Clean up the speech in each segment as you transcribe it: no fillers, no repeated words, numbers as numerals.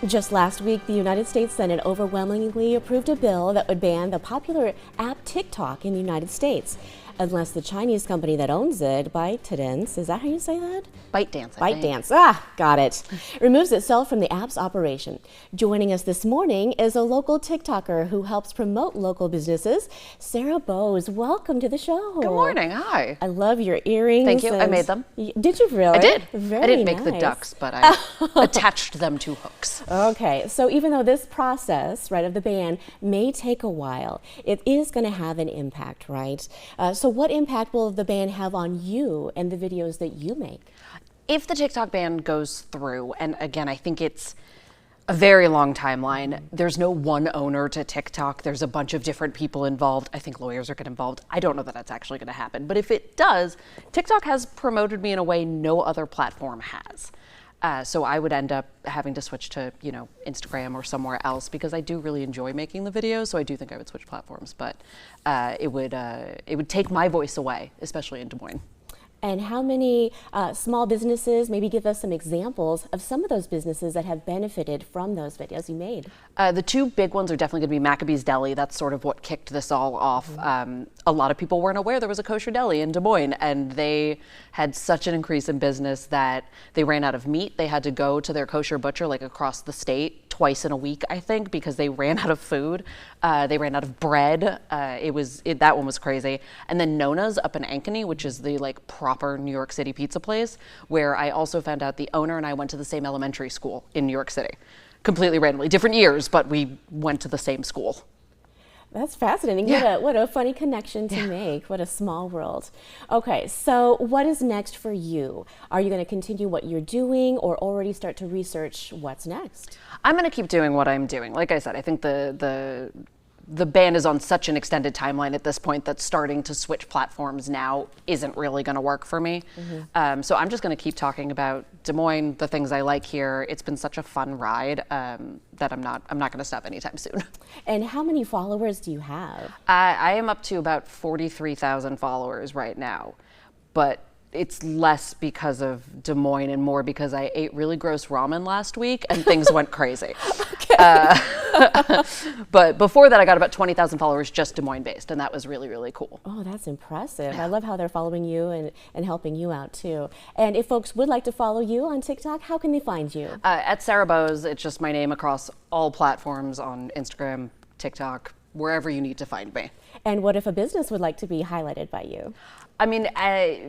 Just last week, the United States Senate overwhelmingly approved a bill that would ban the popular app TikTok in the United States, unless the Chinese company that owns it, ByteDance, is that how you say that? ByteDance, I think. ByteDance, got it, removes itself from the app's operation. Joining us this morning is a local TikToker who helps promote local businesses, Sarah Bowes. Welcome to the show. Good morning, hi. I love your earrings. Thank you, I made them. Did you really? I did. Very I didn't make nice. the ducks, but I attached them to hooks. Okay, so even though this process, right, of the ban may take a while, it is going to have an impact, right? So what impact will the ban have on you and the videos that you make? If the TikTok ban goes through, and again, I think it's a very long timeline. There's no one owner to TikTok. There's a bunch of different people involved. I think lawyers are getting involved. I don't know that that's actually going to happen. But if it does, TikTok has promoted me in a way no other platform has. So I would end up having to switch to, Instagram or somewhere else because I do really enjoy making the videos. So I do think I would switch platforms, but it would take my voice away, especially in Des Moines. And how many small businesses, maybe give us some examples of some of those businesses that have benefited from those videos you made? The two big ones are definitely going to be Maccabee's Deli. That's sort of what kicked this all off. A lot of people weren't aware there was a kosher deli in Des Moines, and they had such an increase in business that they ran out of meat. They had to go to their kosher butcher like across the state twice in a week, I think, because they ran out of food. They ran out of bread. That one was crazy. And then Nona's up in Ankeny, which is the proper New York City pizza place, where I also found out the owner and I went to the same elementary school in New York City. Completely randomly, different years, but we went to the same school. That's fascinating. Yeah. What a funny connection to make. What a small world. Okay, so what is next for you? Are you going to continue what you're doing or already start to research what's next? I'm going to keep doing what I'm doing. Like I said, I think the ban is on such an extended timeline at this point that starting to switch platforms now isn't really going to work for me. So I'm just going to keep talking about Des Moines, the things I like here. It's been such a fun ride that I'm not going to stop anytime soon. And how many followers do you have? I am up to about 43,000 followers right now, but it's less because of Des Moines and more because I ate really gross ramen last week and things went crazy. But before that, I got about 20,000 followers just Des Moines based, and that was really, really cool. Oh, that's impressive. I love how they're following you and helping you out too. And if folks would like to follow you on TikTok, how can they find you? At Sarah Bowes, it's just my name across all platforms on Instagram, TikTok, wherever you need to find me. And what if a business would like to be highlighted by you? I mean,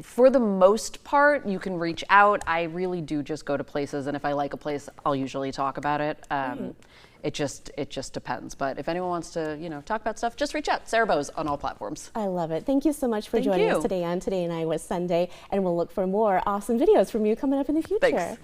for the most part, you can reach out. I really do just go to places, and if I like a place, I'll usually talk about it. It just depends. But if anyone wants to, talk about stuff, just reach out. Sarah Bowes on all platforms. I love it. Thank you so much for joining us today on Today in Iowa Sunday, and we'll look for more awesome videos from you coming up in the future. Thanks.